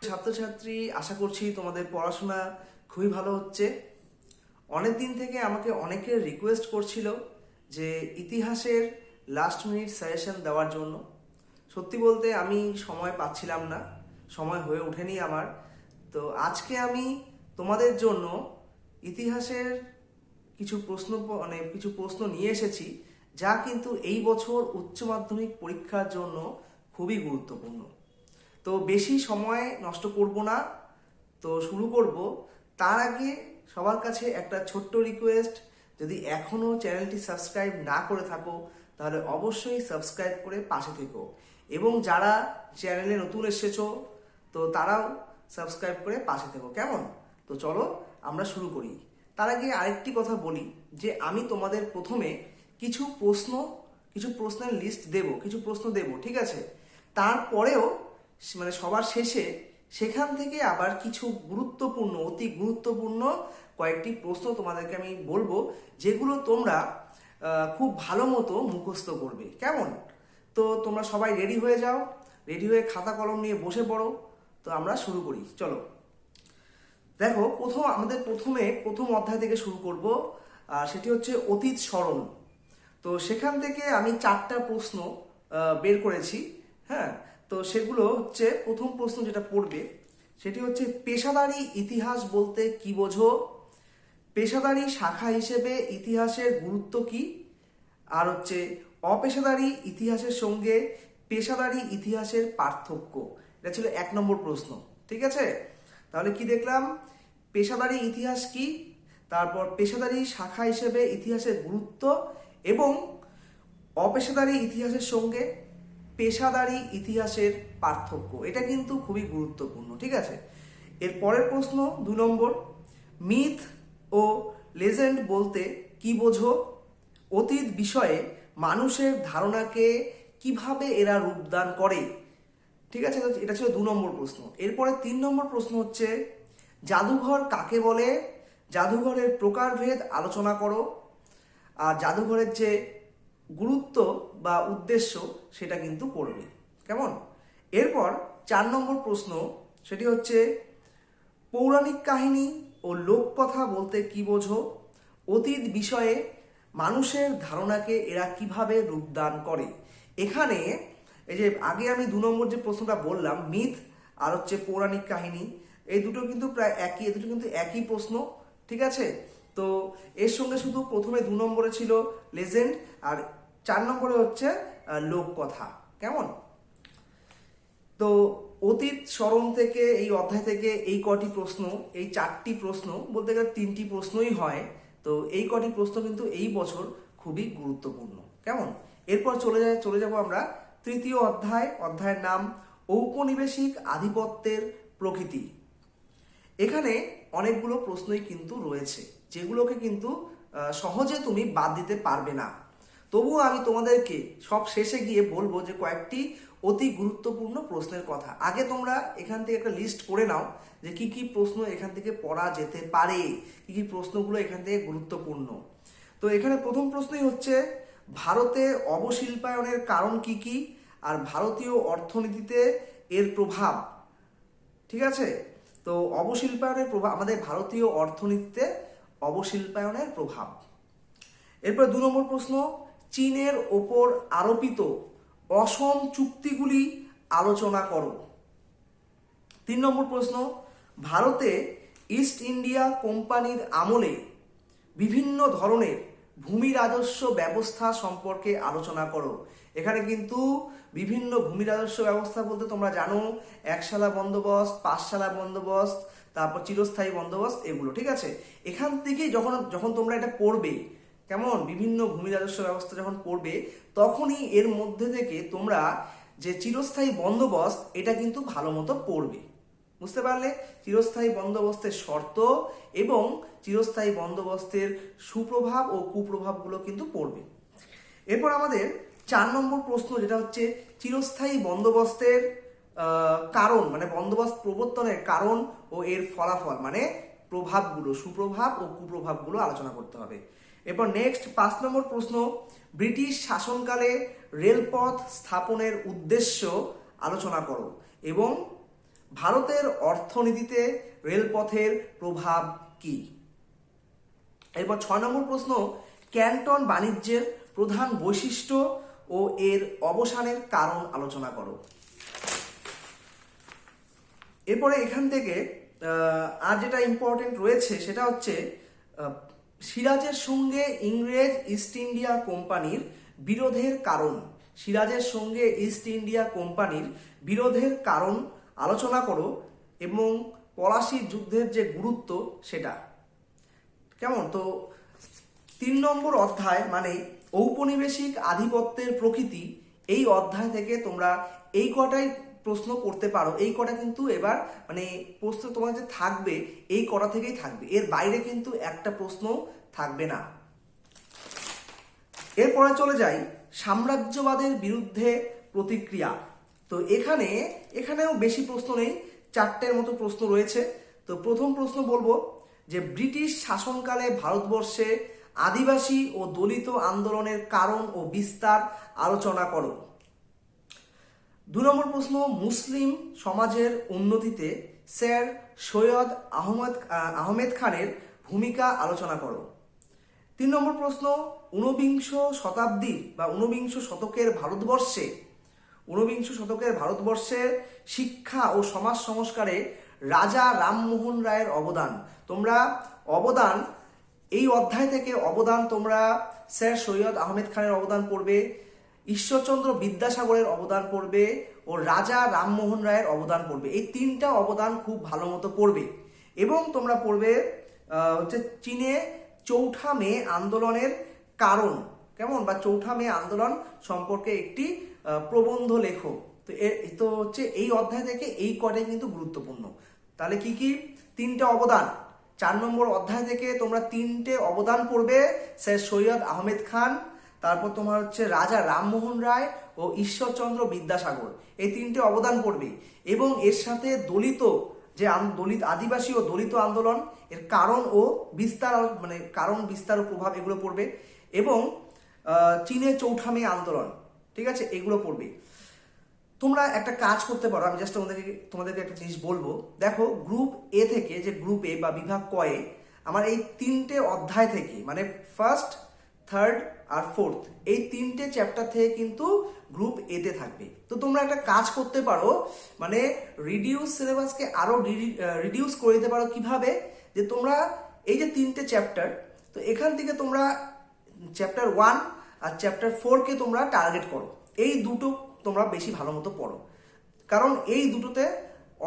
ছাত্রছাত্রী, আশা করছি তোমাদের পড়াশোনা খুবই ভালো হচ্ছে। অনেক দিন থেকে আমাকে অনেকে রিকোয়েস্ট করছিল যে ইতিহাসের লাস্ট মিনিট সাজেশন দেওয়ার জন্য। সত্যি বলতে আমি সময় পাচ্ছিলাম না, সময় হয়ে ওঠেনি আমার। তো আজকে আমি তোমাদের জন্য ইতিহাসের কিছু প্রশ্ন নিয়ে এসেছি, যা কিন্তু এই বছর উচ্চ মাধ্যমিক পরীক্ষার জন্য খুবই গুরুত্বপূর্ণ। তো বেশি সময় নষ্ট করব না, তো শুরু করব। তার আগে সবার কাছে একটা ছোট্ট রিকোয়েস্ট, যদি এখনও চ্যানেলটি সাবস্ক্রাইব না করে থাকো তাহলে অবশ্যই সাবস্ক্রাইব করে পাশে থেকো, এবং যারা চ্যানেলে নতুন এসেছো তো তারাও সাবস্ক্রাইব করে পাশে থেকো। কেমন? তো চলো আমরা শুরু করি। তার আগে আরেকটি কথা বলি যে আমি তোমাদের প্রথমে কিছু প্রশ্নের লিস্ট দেব, কিছু প্রশ্ন দেব, ঠিক আছে? তারপরেও সবার শেষে সেখান থেকে আবার কিছু অতি গুরুত্বপূর্ণ কয়েকটি প্রশ্ন তোমাদেরকে আমি বলবো, যেগুলো তোমরা খুব ভালো মতো মুখস্থ করবে। কেমন? তো তোমরা সবাই রেডি হয়ে যাও, রেডি হয়ে খাতা কলম নিয়ে বসে পড়ো। তো আমরা শুরু করি, চলো। দেখো, প্রথম অধ্যায় থেকে শুরু করব, সেটি হচ্ছে অতীত স্মরণ। তো সেখান থেকে আমি 4টা প্রশ্ন বের করেছি। হ্যাঁ, তো সেগুলো হচ্ছে, প্রথম প্রশ্ন যেটা পড়বে সেটি হচ্ছে, পেশাদারি ইতিহাস বলতে কি বোঝো? পেশাদারি শাখা হিসেবে ইতিহাসের গুরুত্ব কি? আর হচ্ছে, অপেশাদারি ইতিহাসের সঙ্গে পেশাদারি ইতিহাসের পার্থক্য। এটা ছিল 1 নম্বর প্রশ্ন, ঠিক আছে? তাহলে কি দেখলাম? পেশাদারি ইতিহাস কি, তারপর পেশাদারি শাখা হিসেবে ইতিহাসের গুরুত্ব, এবং অপেশাদারি ইতিহাসের সঙ্গে পেশাদারি ইতিহাসের পার্থক্য। এটা কিন্তু খুবই গুরুত্বপূর্ণ, ঠিক আছে? এর পরের প্রশ্ন 2 নম্বর, মিথ ও লেজেন্ড বলতে কি বোঝো? অতীত বিষয়ে মানুষের ধারণাকে কিভাবে এরা রূপদান করে? ঠিক আছে, এটা ছিল 2 নম্বর প্রশ্ন। এরপরে 3 নম্বর প্রশ্ন হচ্ছে, জাদুঘর কাকে বলে? জাদুঘরের প্রকারভেদ আলোচনা করো। আর জাদুঘরের যে গুরুত্ব বা উদ্দেশ্য সেটা কিন্তু পড়বে। কেমন? এরপর 4 নম্বর প্রশ্ন, সেটি হচ্ছে, পৌরাণিক কাহিনী ও লোককথা বলতে কি বোঝো? অতীত বিষয়ে মানুষের ধারণাকে এরা কিভাবে রূপদান করে? এখানে এই যে আগে আমি 2 নম্বর যে প্রশ্নটা বললাম, মিথ আর হচ্ছে পৌরাণিক কাহিনী, এই দুটো কিন্তু প্রায় একই, এই দুটো কিন্তু একই প্রশ্ন, ঠিক আছে? তো এর সঙ্গে শুধু প্রথমে 2 নম্বরে ছিল লেজেন্ড, আর 4 নম্বরে হচ্ছে লোককথা। কেমন? তো অতীত স্মরণ থেকে, এই অধ্যায় থেকে এই কটি প্রশ্ন, এই 4টি প্রশ্ন, বলতে গেলে 3টি প্রশ্নই হয়। তো এই কটি প্রশ্ন কিন্তু এই বছর খুবই গুরুত্বপূর্ণ। কেমন? এরপর চলে যাব আমরা তৃতীয় অধ্যায়ের নাম ঔপনিবেশিক আধিপত্যের প্রকৃতি। এখানে অনেকগুলো প্রশ্নই কিন্তু রয়েছে, যেগুলোকে কিন্তু সহজে তুমি বাদ দিতে পারবে না। তবুও আমি তোমাদেরকে সব শেষে গিয়ে বলবো যে কয়েকটি অতি গুরুত্বপূর্ণ প্রশ্নের কথা। আগে তোমরা এখান থেকে একটা লিস্ট করে নাও যে কি কি প্রশ্ন এখান থেকে পড়া যেতে পারে, কি কি প্রশ্নগুলো এখান থেকে গুরুত্বপূর্ণ। তো এখানে প্রথম প্রশ্নই হচ্ছে, ভারতে অবশিল্পায়নের কারণ কি কি, আর ভারতীয় অর্থনীতিতে এর প্রভাব। ঠিক আছে? তো অবশিল্পায়নের প্রভাব, আমাদের ভারতীয় অর্থনীতিতে অবশিল্পায়নের প্রভাব। এরপর 2 নম্বর প্রশ্ন, চীনের ওপর আরোপিত অসম চুক্তিগুলি আলোচনা করো। 3 নম্বর প্রশ্ন, ভারতে ইস্ট ইন্ডিয়া কোম্পানির আমলে বিভিন্ন ধরনের ভূমি রাজস্ব ব্যবস্থা সম্পর্কে আলোচনা করো। এখানে কিন্তু বিভিন্ন ভূমি রাজস্ব ব্যবস্থা বলতে তোমরা জানো, একশালা বন্দোবস্ত, পাঁচশালা বন্দোবস্ত, তারপর চিরস্থায়ী বন্দোবস্ত, এগুলো, ঠিক আছে? এখান থেকেই যখন তোমরা এটা পড়বে, কেমন, বিভিন্ন ভূমি রাজস্ব ব্যবস্থা যখন পড়বে, তখনই এর মধ্যে থেকে তোমরা যে চিরস্থায়ী বন্দোবস্ত, এটা কিন্তু ভালো মতো পড়বে। বুঝতে পারলে? চিরস্থায়ী বন্দোবস্তের শর্ত এবং চিরস্থায়ী বন্দোবস্তের সুপ্রভাব ও কুপ্রভাবগুলো কিন্তু পড়বে। এরপর আমাদের 4 নম্বর প্রশ্ন, যেটা হচ্ছে, চিরস্থায়ী বন্দোবস্তের কারণ, মানে বন্দোবস্ত প্রবর্তনের কারণ ও এর ফলাফল, মানে প্রভাবগুলো, সুপ্রভাব ও কুপ্রভাবগুলো আলোচনা করতে হবে। এরপর নেক্সট 5 নম্বর প্রশ্ন, ব্রিটিশ শাসনকালে রেলপথ স্থাপনের উদ্দেশ্য আলোচনা করো এবং ভারতের অর্থনীতিতে রেলপথের প্রভাব কি? এরপর 6 নম্বর প্রশ্ন, ক্যান্টন বাণিজ্যের প্রধান বৈশিষ্ট্য ও এর অবসানের কারণ আলোচনা করো। এরপরে এখান থেকে আর যেটা ইম্পর্টেন্ট রয়েছে সেটা হচ্ছে সিরাজের সঙ্গে ইংরেজ ইস্ট ইন্ডিয়া কোম্পানির বিরোধের কারণ। সিরাজের সঙ্গে ইস্ট ইন্ডিয়া কোম্পানির বিরোধের কারণ আলোচনা করো এবং পলাশির যুদ্ধের যে গুরুত্ব সেটা কেমন। তো 3 নম্বর অধ্যায় মানে ঔপনিবেশিক আধিপত্যের প্রকৃতি, এই অধ্যায় থেকে তোমরা এই কটাই প্রশ্ন করতে পারো। এই কটা কিন্তু এবার মানে প্রশ্ন তোমার যে থাকবে এই কটা থেকেই থাকবে, এর বাইরে কিন্তু একটা প্রশ্ন থাকবে না। এরপরে চলে যাই সাম্রাজ্যবাদের বিরুদ্ধে প্রতিক্রিয়া। তো এখানেও বেশি প্রশ্ন নেই, 4টের মতো প্রশ্ন রয়েছে। তো প্রথম প্রশ্ন বলবো যে ব্রিটিশ শাসনকালে ভারতবর্ষে আদিবাসী ও দলিত আন্দোলনের কারণ ও বিস্তার আলোচনা করো। 2 নম্বর প্রশ্ন, মুসলিম সমাজের উন্নতিতে স্যার সৈয়দ আহমেদ খানের ভূমিকা আলোচনা করো। 3 নম্বর প্রশ্ন, ঊনবিংশ শতাব্দীর বা ঊনবিংশ শতকের ভারতবর্ষে শিক্ষা ও সমাজ সংস্কারে রাজা রামমোহন রায়ের অবদান। তোমরা অবদান এই অধ্যায় থেকে অবদান তোমরা স্যার সৈয়দ আহমেদ খানের অবদান পড়বে, ঈশ্বরচন্দ্র বিদ্যাসাগরের অবদান পড়বে ও রাজা রামমোহন রায়ের অবদান পড়বে। এই 3টা অবদান খুব ভালো মতো পড়বে। এবং তোমরা পড়বে হচ্ছে চীনে চৌঠা মে আন্দোলনের কারণ কেমন, বা চৌঠা মে আন্দোলন সম্পর্কে একটি প্রবন্ধ লেখো। তো হচ্ছে এই অধ্যায় থেকে এই কটাই কিন্তু গুরুত্বপূর্ণ। তাহলে কি কি? 3টে অবদান। 4 নম্বর অধ্যায় থেকে তোমরা 3টে অবদান পড়বে, স্যার সৈয়দ আহমেদ খান, তারপর তোমার হচ্ছে রাজা রামমোহন রায় ও ঈশ্বরচন্দ্র বিদ্যাসাগর, এই 3টে অবদান পড়বে। এবং এর সাথে দলিত আদিবাসী ও দলিত আন্দোলন এর কারণ ও বিস্তার মানে কারণ বিস্তার ও প্রভাব এগুলো পড়বে। এবং চীনে চৌঠা মে আন্দোলন, ঠিক আছে, এগুলো পড়বে। তোমরা একটা কাজ করতে পারো, আমি জাস্ট তোমাদেরকে একটা জিনিস বলবো। দেখো গ্রুপ এ থেকে, যে গ্রুপ এ বা বিভাগ কয়ে আমার এই 3টে অধ্যায় থেকে মানে ফার্স্ট, থার্ড আর ফোর্থ, এই 3টে চ্যাপ্টার থেকে কিন্তু গ্রুপ এতে থাকবে। তো তোমরা একটা কাজ করতে পারো, মানে রিডিউস সিলেবাসকে আরো রিডিউস করে দিতে পারো। কিভাবে? যে তোমরা এই যে 3টে চ্যাপ্টার, তো এখান থেকে তোমরা চ্যাপ্টার 1 আর চ্যাপ্টার 4কে তোমরা টার্গেট করো। এই দুটো তোমরা বেশি ভালো মতো পড়ো, কারণ এই দুটোতে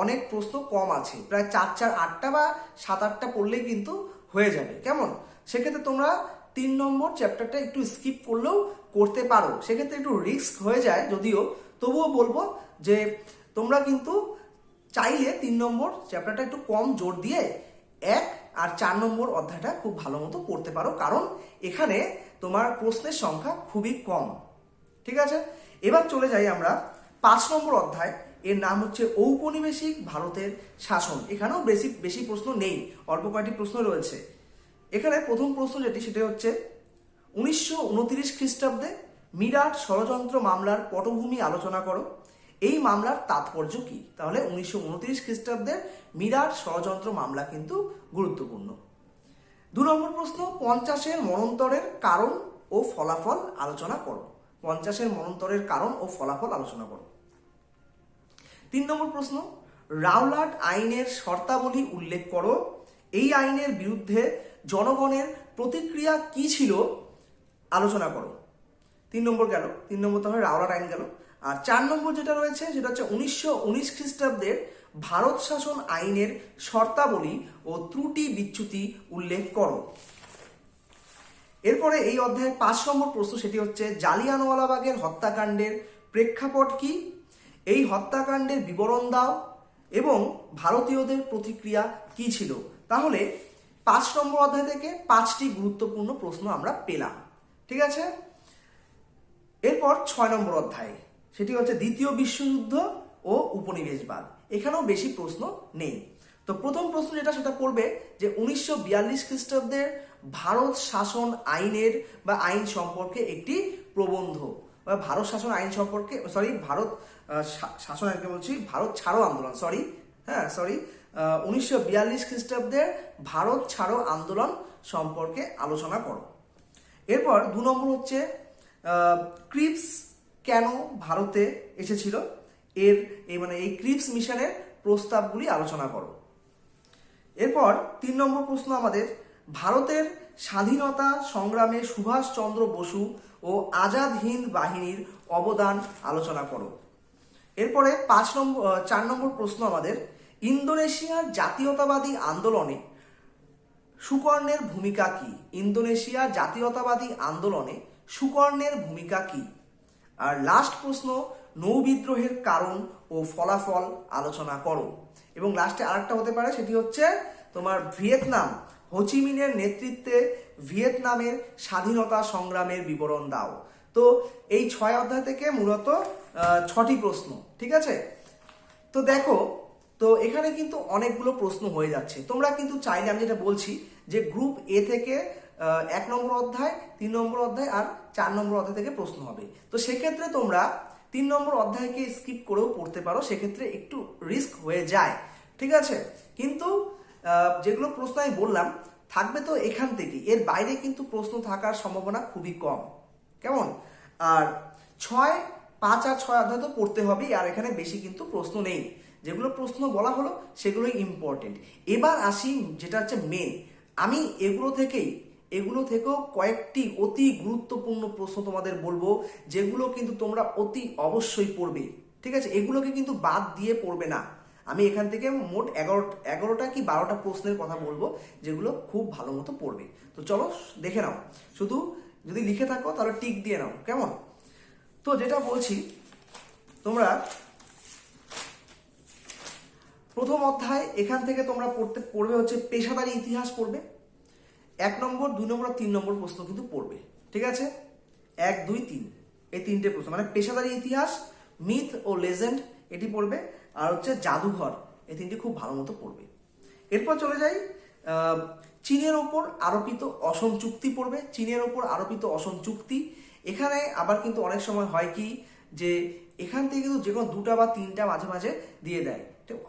অনেক প্রশ্ন কম আছে, প্রায় 4-8টা বা 7-8টা পড়লেই কিন্তু হয়ে যাবে। কেমন? সেক্ষেত্রে তোমরা 3 নম্বর চ্যাপ্টারটা একটু স্কিপ করলেও করতে পারো। সেক্ষেত্রে একটু রিস্ক হয়ে যায় যদিও, তবুও বলবো যে তোমরা কিন্তু চাইলে 3 নম্বর চ্যাপ্টারটা একটু কম জোর দিয়ে 1 আর 4 নম্বর অধ্যায়টা খুব ভালো মতো পড়তে পারো, কারণ এখানে তোমার প্রশ্নের সংখ্যা খুবই কম। ঠিক আছে, এবার চলে যাই আমরা 5 নম্বর অধ্যায়। এর নাম হচ্ছে ঔপনিবেশিক ভারতের শাসন। এখানেও বেশি প্রশ্ন নেই, অল্প কয়েকটি প্রশ্ন রয়েছে। এখানে প্রথম প্রশ্ন সেটা হচ্ছে 1929 খ্রিস্টাব্দে মিরাট ষড়যন্ত্র মামলার পটভূমি আলোচনা করো। এই মামলার তাৎপর্য কি? তাহলে 1929 খ্রিস্টাব্দের মিরাট ষড়যন্ত্র মামলা কিন্তু গুরুত্বপূর্ণ। 2 নম্বর প্রশ্ন, 50-এর মন্বন্তরের কারণ ও ফলাফল আলোচনা করো। 50-এর মন্বন্তরের কারণ ও ফলাফল আলোচনা করো। 3 নম্বর প্রশ্ন, রাওলাট আইনের শর্তাবলী উল্লেখ করো। এই আইনের বিরুদ্ধে জনগণের প্রতিক্রিয়া কি ছিল আলোচনা করো। 3 নম্বর গেল, 3 নম্বর তাহলে রাওলাট আইন গেল। আর 4 নম্বর যেটা রয়েছে সেটা হচ্ছে 1919 খ্রিস্টাব্দের ভারত শাসন আইনের শর্তাবলী ও ত্রুটি বিচ্যুতি উল্লেখ করো। এরপরে এই অধ্যায়ের 5 নম্বর প্রশ্ন সেটি হচ্ছে জালিয়ানওয়ালাবাগের হত্যাকাণ্ডের প্রেক্ষাপট কি? এই হত্যাকাণ্ডের বিবরণ দাও এবং ভারতীয়দের প্রতিক্রিয়া কি ছিল। তাহলে 5 নম্বর অধ্যায় থেকে 5টি গুরুত্বপূর্ণ প্রশ্ন আমরা পেলাম। ঠিক আছে, এরপর 6 নম্বর অধ্যায় সেটি হচ্ছে দ্বিতীয় বিশ্বযুদ্ধ ও উপনিবেশবাদ। এখানেও বেশি প্রশ্ন নেই। তো প্রথম প্রশ্ন সেটা পড়বে যে 1942 খ্রিস্টাব্দের ভারত শাসন আইনের বা আইন সম্পর্কে একটি প্রবন্ধ, বা ভারত শাসন আইন সম্পর্কে ভারত শাসন আইনকে বলছি, ভারত ছাড়ো আন্দোলন, হ্যাঁ সরি 1942 খ্রিস্টাব্দের ভারত ছাড়ো আন্দোলন সম্পর্কে আলোচনা করো। এরপর 2 নম্বর হচ্ছে ক্রিপস কেন ভারতে এসেছিল, এই ক্রিপস মিশনের প্রস্তাবগুলি আলোচনা করো। এরপর 3 নম্বর প্রশ্ন আমাদের ভারতের স্বাধীনতা সংগ্রামে সুভাষচন্দ্র বসু ও আজাদ হিন্দ বাহিনীর অবদান আলোচনা করো। এরপরে 4 নম্বর প্রশ্ন আমাদের ইন্দোনেশিয়ার জাতীয়তাবাদী আন্দোলনে সুকর্ণের ভূমিকা কি? ইন্দোনেশিয়ার জাতীয়তাবাদী আন্দোলনে সুকর্ণের ভূমিকা কি? আর লাস্ট প্রশ্ন নৌবিদ্রোহের কারণ ও ফলাফল আলোচনা করো। এবং লাস্টে আরেকটা হতে পারে, সেটি হচ্ছে তোমার ভিয়েতনাম, হোচিমিনের নেতৃত্বে ভিয়েতনামের স্বাধীনতা সংগ্রামের বিবরণ দাও। তো এই 6 অধ্যায় থেকে মূলত 6টি প্রশ্ন, ঠিক আছে? তো দেখো, তো এখানে কিন্তু অনেকগুলো প্রশ্ন হয়ে যাচ্ছে। তোমরা কিন্তু চাইলে, আমি যেটা বলছি যে গ্রুপ এ থেকে 1 নম্বর অধ্যায়, 3 নম্বর অধ্যায় আর 4 নম্বর অধ্যায় থেকে প্রশ্ন হবে। তো সেক্ষেত্রে তোমরা 3 নম্বর অধ্যায়কে স্কিপ করেও পড়তে পারো, সেক্ষেত্রে একটু রিস্ক হয়ে যায়, ঠিক আছে? কিন্তু যেগুলো প্রশ্ন আমি বললাম থাকবে তো এখান থেকে, এর বাইরে কিন্তু প্রশ্ন থাকার সম্ভাবনা খুবই কম, কেমন? আর 6, 5 আর 6 অধ্যায় তো পড়তে হবেই, আর এখানে বেশি কিন্তু প্রশ্ন নেই। যেগুলো প্রশ্ন বলা হলো সেগুলোই ইম্পর্টেন্ট। এবার আসি যেটা হচ্ছে মেন, আমি এগুলো থেকেও কয়েকটি অতি গুরুত্বপূর্ণ প্রশ্ন তোমাদের বলবো, যেগুলো কিন্তু তোমরা অতি অবশ্যই পড়বে, ঠিক আছে? এগুলোকে কিন্তু বাদ দিয়ে পড়বে না। আমি এখান থেকে মোট 11টা কি 12টা প্রশ্নের কথা বলবো, যেগুলো খুব ভালো মতো পড়বে। তো চলো দেখে নাও, শুধু যদি লিখে থাকো তাহলে টিক দিয়ে নাও, কেমন? তো যেটা বলছি, তোমরা প্রথম অধ্যায় এখান থেকে তোমরা পড়বে হচ্ছে পেশাদারি ইতিহাস পড়বে। 1 নম্বর, 2 নম্বর আর 3 নম্বর প্রশ্ন কিন্তু পড়বে, ঠিক আছে? 1, 2, 3 এই 3টে প্রশ্ন, মানে পেশাদারি ইতিহাস, মিথ ও লেজেন্ড এটি পড়বে, আর হচ্ছে জাদুঘর, এই 3টি খুব ভালো মতো পড়বে। এরপর চলে যাই, চীনের ওপর আরোপিত অসম চুক্তি পড়বে। চীনের ওপর আরোপিত অসম চুক্তি, এখানে আবার কিন্তু অনেক সময় হয় কি যে এখান থেকে কিন্তু যে কোনো 2টা বা 3টা মাঝে মাঝে দিয়ে দেয়।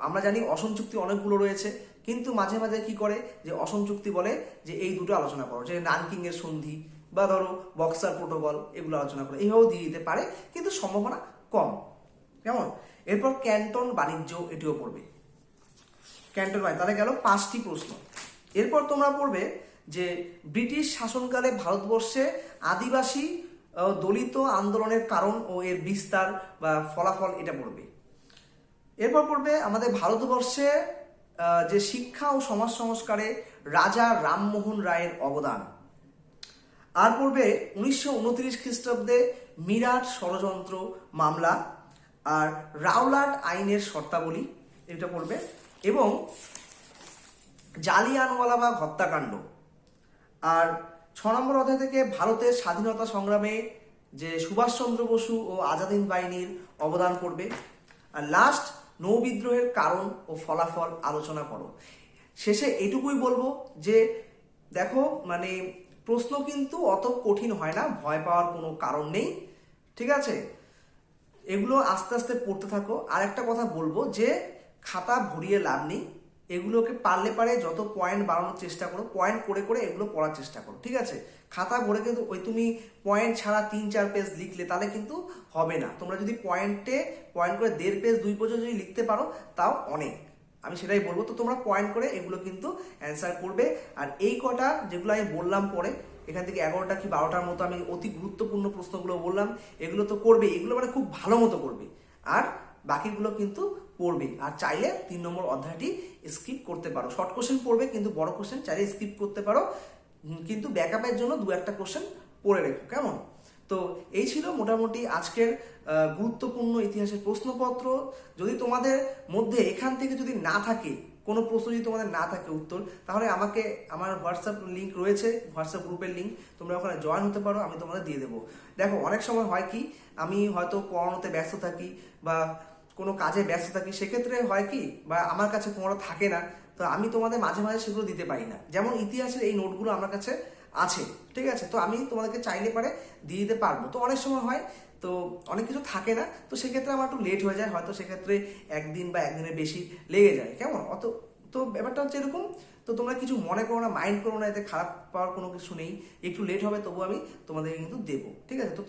আমরা জানি অসম চুক্তি অনেকগুলো রয়েছে, কিন্তু মাঝে মাঝে কি করে যে অসম চুক্তি বলে যে এই দুটো আলোচনা করো, যে নানকিং এর সন্ধি বা ধরো বক্সার প্রোটোকল, এগুলো আলোচনা করো, এইভাবেও দিয়ে দিতে পারে, কিন্তু সম্ভাবনা কম, কেমন? এরপর ক্যান্টন বাণিজ্য, এটিও পড়বে। ক্যান্টন বাণিজ্য, তাহলে গেল 5টি প্রশ্ন। এরপর তোমরা পড়বে যে ব্রিটিশ শাসনকালে ভারতবর্ষে আদিবাসী দলিত আন্দোলনের কারণ ও এর বিস্তার বা ফলাফল, এটা পড়বে। এরপর পড়বে আমাদের ভারতবর্ষে যে শিক্ষা ও সমাজ সংস্কারে রাজা রামমোহন রায়ের অবদান। আর পড়বে 1929 খ্রিস্টাব্দে মিরাট ষড়যন্ত্র মামলা আর রাওলাট আইনের শর্তাবলী, এটা পড়বে। এবং জালিয়ানওয়ালাবাগ হত্যাকাণ্ড। আর 6 নম্বর অধ্যায় থেকে ভারতের স্বাধীনতা সংগ্রামে যে সুভাষচন্দ্র বসু ও আজাদ হিন্দ বাহিনীর অবদান পড়বে। আর লাস্ট নৌবিদ্রোহের কারণ ও ফলাফল আলোচনা করো। শেষে এটুকুই বলবো যে দেখো, মানে প্রশ্ন কিন্তু অত কঠিন হয় না, ভয় পাওয়ার কোনো কারণ নেই, ঠিক আছে? এগুলো আস্তে আস্তে পড়তে থাকো। আর একটা কথা বলবো যে খাতা ভরিয়ে লাভ নেই, এগুলোকে পারে যত পয়েন্ট বাড়ানোর চেষ্টা করো, পয়েন্ট করে করে এগুলো পড়ার চেষ্টা করো, ঠিক আছে? খাতা ভরে কিন্তু ওই তুমি পয়েন্ট ছাড়া 3-4 পেজ লিখলে তাহলে কিন্তু হবে না। তোমরা যদি পয়েন্ট করে 1.5 পেজ 2 পেজ যদি লিখতে পারো তাও অনেক, আমি সেটাই বলবো। তো তোমরা পয়েন্ট করে এগুলো কিন্তু অ্যান্সার করবে। আর এই কটা যেগুলো আমি বললাম পরে, এখান থেকে 11টা কি 12টার মতো আমি অতি গুরুত্বপূর্ণ প্রশ্নগুলো বললাম, এগুলো তো করবে, এগুলো মানে খুব ভালো মতো করবে, আর বাকিগুলো কিন্তু পড়বে। আর চাইলে 3 নম্বর অধ্যায়টি স্কিপ করতে পারো, শর্ট কোশ্চেন পড়বে, কিন্তু বড় কোশ্চেন চাইলে স্কিপ করতে পারো, কিন্তু ব্যাকআপের জন্য 2-1টা কোশ্চেন পড়ে রেখো, কেমন? তো এই ছিল মোটামুটি আজকের গুরুত্বপূর্ণ ইতিহাসের প্রশ্নপত্র। যদি তোমাদের মধ্যে এখান থেকে যদি না থাকে কোনো প্রশ্ন, যদি তোমাদের না থাকে উত্তর, তাহলে আমাকে আমার হোয়াটসঅ্যাপ লিঙ্ক রয়েছে, হোয়াটসঅ্যাপ গ্রুপের লিঙ্ক, তোমরা ওখানে জয়েন হতে পারো, আমি তোমাদের দিয়ে দেবো। দেখো, অনেক সময় হয় কি, আমি হয়তো পড়ানোতে ব্যস্ত থাকি বা কোনো কাজে ব্যস্ত থাকি, সেক্ষেত্রে হয় কি, বা আমার কাছে কোনো থাকে না, তো আমি তোমাদের মাঝে মাঝে সেগুলো দিতে পারি না। যেমন ইতিহাসের এই নোটগুলো আমার কাছে আছে, ঠিক আছে? তো আমি তোমাদেরকে চাইলে পারে দিয়ে দিতে পারবো। তো অনেক সময় হয়, তো তো অনেক কিছু থাকে না, তো সেক্ষেত্রে আমার একটু লেট হয়ে যায়, হয়তো সেক্ষেত্রে একদিন বা একদিনের বেশি লেগে যায়, কেমন অত। তো ব্যাপারটা হচ্ছে এরকম। তো তোমরা কিছু মনে করো না, মাইন্ড করো না, এতে খারাপ পাওয়ার কোনো কিছু নেই। একটু লেট হবে তবু আমি তোমাদেরকে কিন্তু দেবো, ঠিক আছে। তো